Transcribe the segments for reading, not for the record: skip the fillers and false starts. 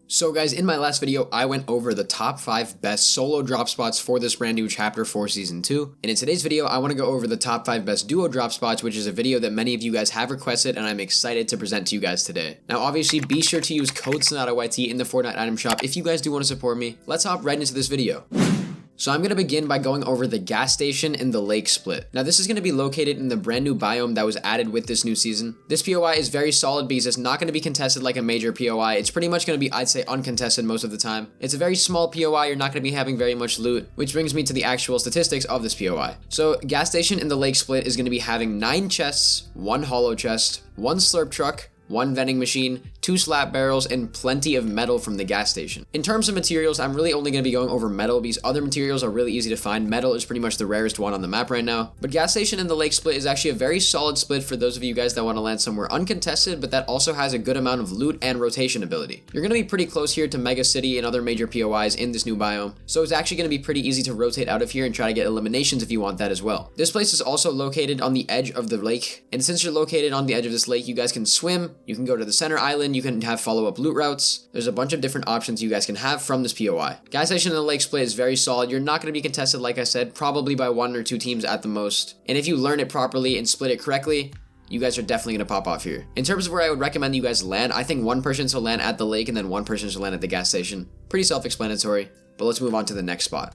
So guys, in my last video, I went over the top 5 best solo drop spots for this brand new chapter for season 2. And in today's video, I want to go over the top 5 best duo drop spots, which is a video that many of you guys have requested and I'm excited to present to you guys today. Now obviously, be sure to use code SonataYT in the Fortnite item shop if you guys do want to support me. Let's hop right into this video. So I'm going to begin by going over the gas station in the lake split. Now this is going to be located in the brand new biome that was added with this new season. This POI is very solid because it's not going to be contested like a major POI. It's pretty much going to be, I'd say, uncontested most of the time. It's a very small POI, you're not going to be having very much loot, which brings me to the actual statistics of this POI. So gas station in the lake split is going to be having 9 chests, 1 hollow chest, 1 slurp truck, 1 vending machine, 2 slap barrels, and plenty of metal from the gas station. In terms of materials, I'm really only going to be going over metal because other materials are really easy to find. Metal is pretty much the rarest one on the map right now. But gas station in the lake split is actually a very solid split for those of you guys that want to land somewhere uncontested, but that also has a good amount of loot and rotation ability. You're going to be pretty close here to Mega City and other major POIs in this new biome, so it's actually going to be pretty easy to rotate out of here and try to get eliminations if you want that as well. This place is also located on the edge of the lake, and since you're located on the edge of this lake, you guys can swim, you can go to the center island, you can have follow-up loot routes. There's a bunch of different options you guys can have from this POI. Gas station in the lake split is very solid. You're not going to be contested, like I said, probably by 1 or 2 teams at the most. And if you learn it properly and split it correctly, you guys are definitely going to pop off here. In terms of where I would recommend you guys land, I think 1 person should land at the lake and then 1 person should land at the gas station. Pretty self-explanatory, but let's move on to the next spot.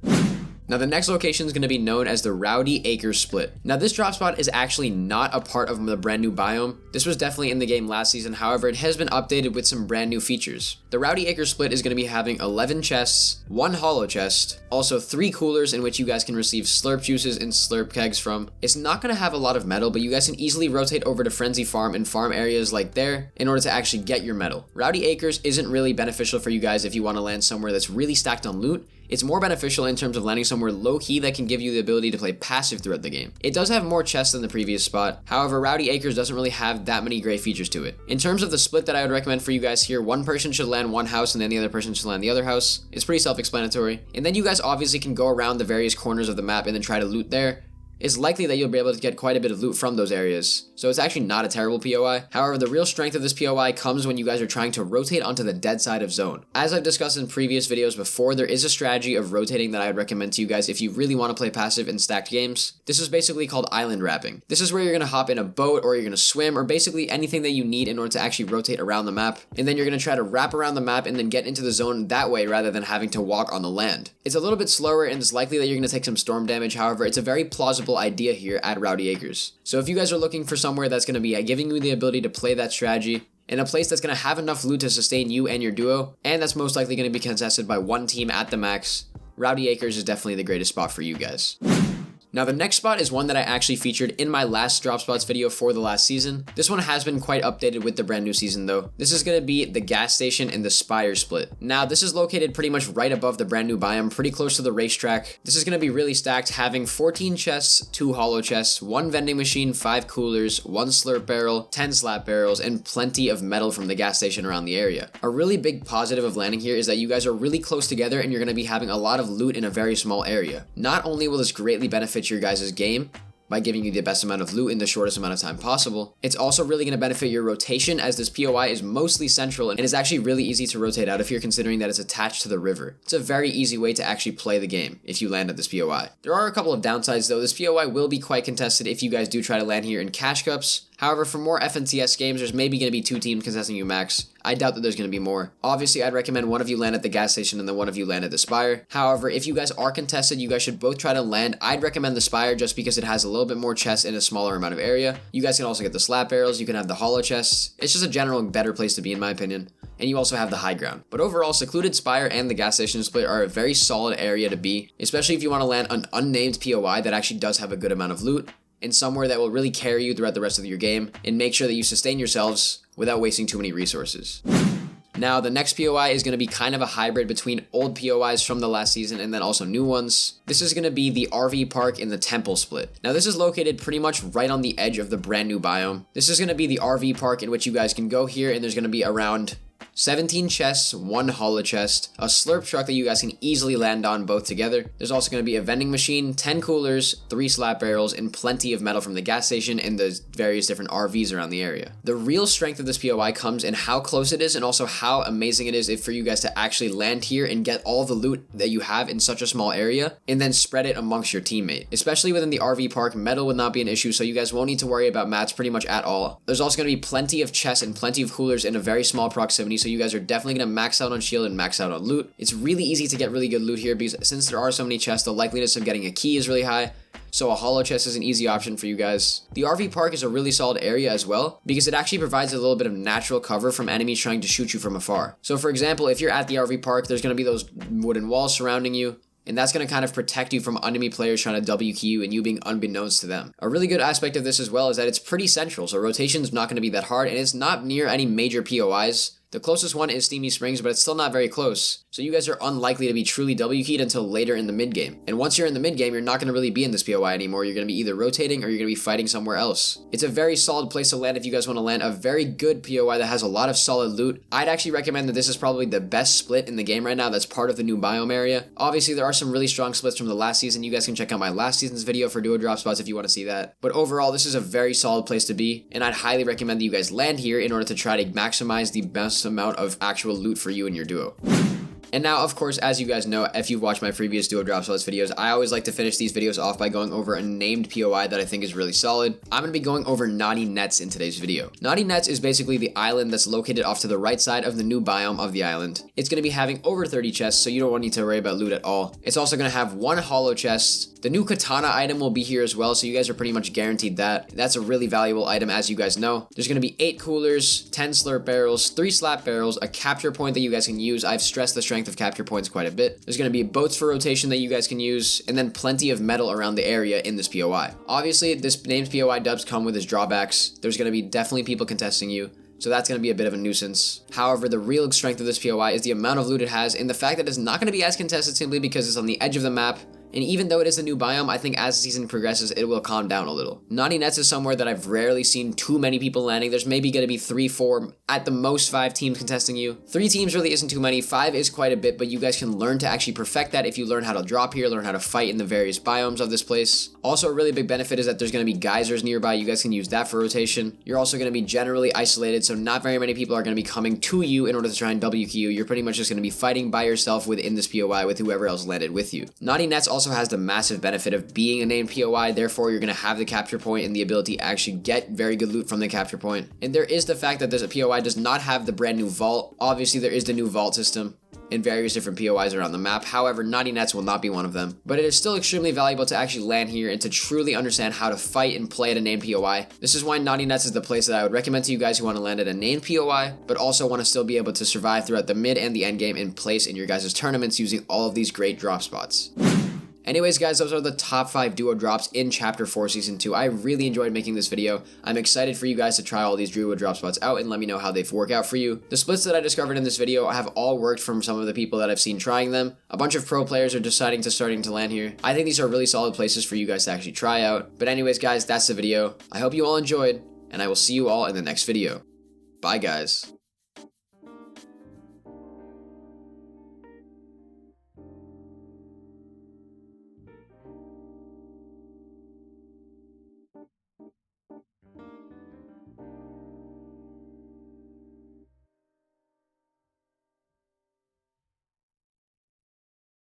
Now the next location is going to be known as the Rowdy Acres split. Now this drop spot is actually not a part of the brand new biome. This was definitely in the game last season, however it has been updated with some brand new features. The Rowdy Acres split is going to be having 11 chests, 1 hollow chest, also 3 coolers in which you guys can receive slurp juices and slurp kegs from. It's not going to have a lot of metal, but you guys can easily rotate over to Frenzy Farm and farm areas like there in order to actually get your metal. Rowdy Acres isn't really beneficial for you guys if you want to land somewhere that's really stacked on loot. It's more beneficial in terms of landing somewhere low-key that can give you the ability to play passive throughout the game. It does have more chests than the previous spot, however Rowdy Acres doesn't really have that many great features to it. In terms of the split that I would recommend for you guys here, 1 person should land 1 house and then the other person should land the other house. It's pretty self-explanatory. And then you guys obviously can go around the various corners of the map and then try to loot there. It's likely that you'll be able to get quite a bit of loot from those areas, so it's actually not a terrible POI. However, the real strength of this POI comes when you guys are trying to rotate onto the dead side of zone. As I've discussed in previous videos before, there is a strategy of rotating that I would recommend to you guys if you really want to play passive in stacked games. This is basically called island wrapping. This is where you're going to hop in a boat or you're going to swim or basically anything that you need in order to actually rotate around the map, and then you're going to try to wrap around the map and then get into the zone that way rather than having to walk on the land. It's a little bit slower and it's likely that you're going to take some storm damage, however it's a very plausible idea here at Rowdy Acres. So if you guys are looking for somewhere that's going to be giving you the ability to play that strategy, in a place that's going to have enough loot to sustain you and your duo, and that's most likely going to be contested by 1 team at the max, Rowdy Acres is definitely the greatest spot for you guys. Now the next spot is one that I actually featured in my last drop spots video for the last season. This one has been quite updated with the brand new season though. This is going to be the gas station and the spire split. Now this is located pretty much right above the brand new biome, pretty close to the racetrack. This is going to be really stacked, having 14 chests, 2 hollow chests, 1 vending machine, 5 coolers, 1 slurp barrel, 10 slap barrels, and plenty of metal from the gas station around the area. A really big positive of landing here is that you guys are really close together and you're going to be having a lot of loot in a very small area. Not only will this greatly benefit your guys' game by giving you the best amount of loot in the shortest amount of time possible, it's also really going to benefit your rotation as this POI is mostly central and is actually really easy to rotate out if you're considering that it's attached to the river. It's a very easy way to actually play the game if you land at this POI. There are a couple of downsides though. This POI will be quite contested if you guys do try to land here in cash cups. However, for more FNCS games, there's maybe going to be 2 teams contesting you max. I doubt that there's going to be more. Obviously, I'd recommend one of you land at the gas station and then one of you land at the spire. However, if you guys are contested, you guys should both try to land. I'd recommend the spire just because it has a little bit more chests in a smaller amount of area. You guys can also get the slap barrels, you can have the hollow chests. It's just a general better place to be in my opinion. And you also have the high ground. But overall, secluded spire and the gas station split are a very solid area to be, especially if you want to land an unnamed POI that actually does have a good amount of loot, and somewhere that will really carry you throughout the rest of your game and make sure that you sustain yourselves without wasting too many resources. Now, the next POI is going to be kind of a hybrid between old POIs from the last season and then also new ones. This is going to be the RV park in the temple split. Now, this is located pretty much right on the edge of the brand new biome. This is going to be the RV park in which you guys can go here and there's going to be around 17 chests, 1 holo chest, a slurp truck that you guys can easily land on both together. There's also going to be a vending machine, 10 coolers, 3 slap barrels, and plenty of metal from the gas station and the various different RVs around the area. The real strength of this POI comes in how close it is and also how amazing it is for you guys to actually land here and get all the loot that you have in such a small area and then spread it amongst your teammate. Especially within the RV park, metal would not be an issue, so you guys won't need to worry about mats pretty much at all. There's also going to be plenty of chests and plenty of coolers in a very small proximity, so you guys are definitely going to max out on shield and max out on loot. It's really easy to get really good loot here because since there are so many chests, the likeliness of getting a key is really high. So a holo chest is an easy option for you guys. The RV park is a really solid area as well because it actually provides a little bit of natural cover from enemies trying to shoot you from afar. So for example, if you're at the RV park, there's going to be those wooden walls surrounding you, and that's going to kind of protect you from enemy players trying to W key you and you being unbeknownst to them. A really good aspect of this as well is that it's pretty central, so rotation's not going to be that hard, and it's not near any major POIs. The closest one is Steamy Springs, but it's still not very close. So you guys are unlikely to be truly W-keyed until later in the mid-game. And once you're in the mid-game, you're not going to really be in this POI anymore. You're going to be either rotating or you're going to be fighting somewhere else. It's a very solid place to land if you guys want to land a very good POI that has a lot of solid loot. I'd actually recommend that this is probably the best split in the game right now that's part of the new biome area. Obviously, there are some really strong splits from the last season. You guys can check out my last season's video for duo drop spots if you want to see that. But overall, this is a very solid place to be, and I'd highly recommend that you guys land here in order to try to maximize the best amount of actual loot for you and your duo. And now, of course, as you guys know, if you've watched my previous duo drop spots videos, I always like to finish these videos off by going over a named POI that I think is really solid. I'm going to be going over Naughty Nets in today's video. Naughty Nets is basically the island that's located off to the right side of the new biome of the island. It's going to be having over 30 chests, so you don't need to worry about loot at all. It's also going to have 1 holo chest. The new katana item will be here as well, so you guys are pretty much guaranteed that. That's a really valuable item, as you guys know. There's going to be 8 coolers, 10 slurp barrels, 3 slap barrels, a capture point that you guys can use. I've stressed the strength of capture points quite a bit. There's going to be boats for rotation that you guys can use, and then plenty of metal around the area in this POI. Obviously, this named POI does come with its drawbacks. There's going to be definitely people contesting you, so that's going to be a bit of a nuisance. However, the real strength of this POI is the amount of loot it has and the fact that it's not going to be as contested simply because it's on the edge of the map. And even though it is a new biome, I think as the season progresses, it will calm down a little. Naughty Nets is somewhere that I've rarely seen too many people landing. There's maybe going to be 3, 4, at the most 5 teams contesting you. 3 teams really isn't too many. 5 is quite a bit, but you guys can learn to actually perfect that if you learn how to drop here, learn how to fight in the various biomes of this place. Also, a really big benefit is that there's going to be geysers nearby. You guys can use that for rotation. You're also going to be generally isolated, so not very many people are going to be coming to you in order to try and W key you. You're pretty much just going to be fighting by yourself within this POI with whoever else landed with you. Naughty Nets also has the massive benefit of being a named POI, therefore you're going to have the capture point and the ability to actually get very good loot from the capture point. And there is the fact that this POI does not have the brand new vault. Obviously there is the new vault system in various different POIs around the map. However, Naughty Nets will not be one of them. But it is still extremely valuable to actually land here and to truly understand how to fight and play at a named POI. This is why Naughty Nets is the place that I would recommend to you guys who want to land at a named POI, but also want to still be able to survive throughout the mid and the end game and place in your guys' tournaments using all of these great drop spots. Anyways guys, those are the top 5 duo drops in Chapter 4 Season 2. I really enjoyed making this video. I'm excited for you guys to try all these duo drop spots out and let me know how they work out for you. The splits that I discovered in this video have all worked from some of the people that I've seen trying them. A bunch of pro players are starting to land here. I think these are really solid places for you guys to actually try out. But anyways guys, that's the video. I hope you all enjoyed, and I will see you all in the next video. Bye guys.